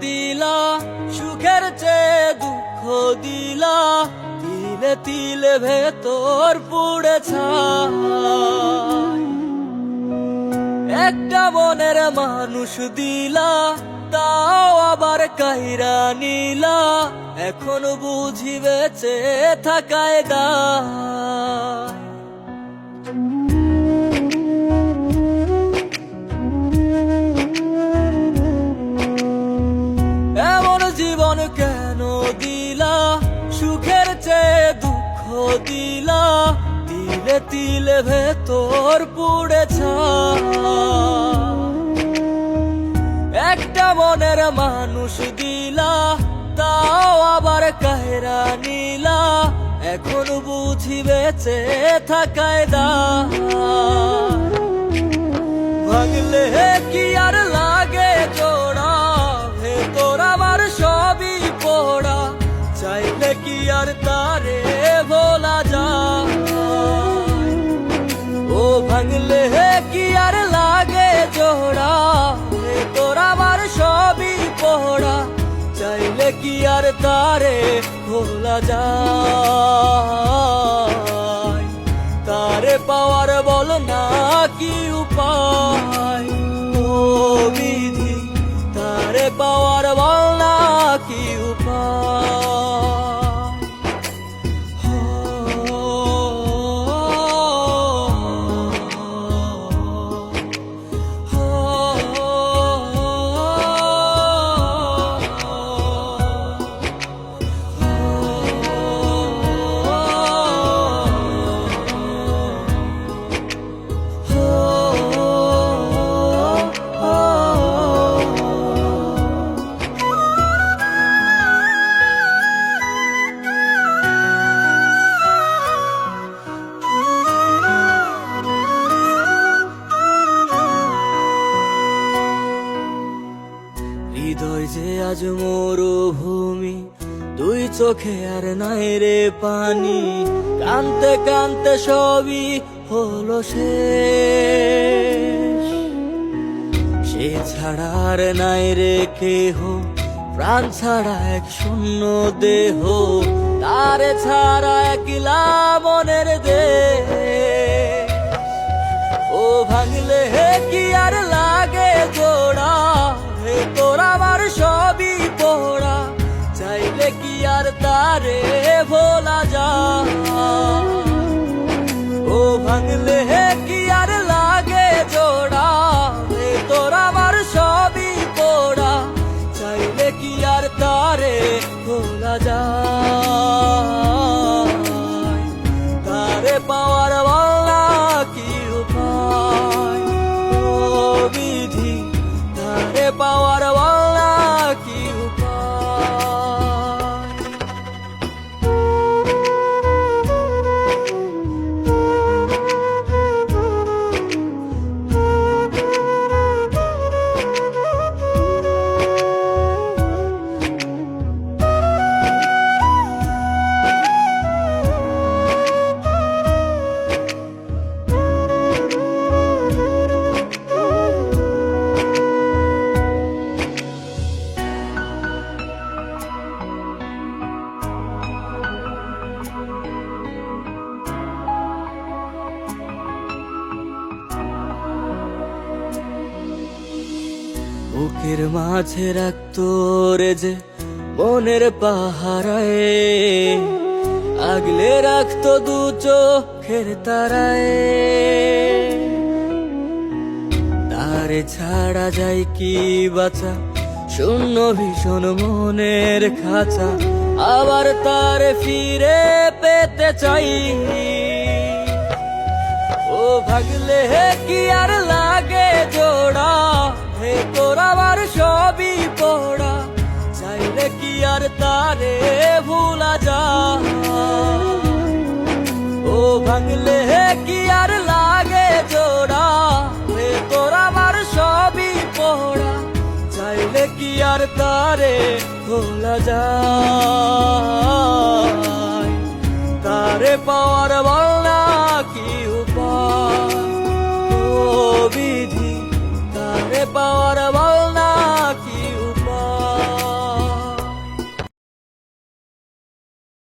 দিলা, সুখের চেয়ে দুঃখ দিলা, তিলে তিলে ভেতর পুড়ে ছাই। একটা মনের মানুষ দিলা, তাও আবার কাইরা নিলা, এখন বুঝি বেঁচে থাকায় দায়। এমন জীবন কেন দিলা, সুখের চেয়ে দুঃখ দিলা, তিলে তিলে ভেতর পুড়ে ছাই। একটা মনের মানুষ দিলা, তাও আবার কাহেরা নিলা, এখন বুঝি বেঁচে থাকায় দায়। ভাঙলে কি আর লাগে জোড়া, ভেতর আমার সবই পোড়া, চাইলে কি আর তারে ভোলা যায়। ও ভাঙলে কি আর লাগে জোড়া, ভেতর আমার সবই পোড়া, চাইলে কি আর তারে ভোলা যায়। তারে পাওয়ার বল না কি উপায়, ও বিধি তারে পাওয়ার বল না কি উপায়। হৃদয় যে আজ মরুভূমি, দুই চোখে আর নাই রে পানি, কানতে কানতে সবই হলো শেষ। সে ছাড়া আর নাই রে কেহ, প্রাণ ছাড়া এক শূন্য দেহ, তারে ছাড়া একলা মনের দেহ। ও ভাঙলে কি আর লাগে জোড়া, ভেতর আমার সবই পোড়া, চাইলে কি আর তারে ভোলা যায়। ও ভাঙলে কি আর লাগে জোড়া, ভেতর আমার সবই পোড়া, চাইলে কি আর তারে ভোলা যায়। তারে পাওয়ার বল না কি উপায়, ও বিধি তারে পাওয়ার বল না কি উপায়। বুকের মাঝে রাখতো রে যে মনের পাহারায়, আগলে রাখতো দু চোখের তারায়। তারে ছাড়া যায় কি বাঁচা, শূন্য ভীষণ মনের খাঁচা, আবার তারে ফিরে পেতে চাই। ও ভাগলে কি আর লাগে জোড়া, ভেতর আমার সবই পোড়া, চাইলে কি আর তারে ভুলা যায়। ও ভাঙলে কি আর লাগে জোড়া, ভেতর আমার সবই পোড়া, চাইলে কি আর তারে ভোলা যায়। তারে পাওয়ার বল না কি উপায়, ও বিধি তারে পাওয়ার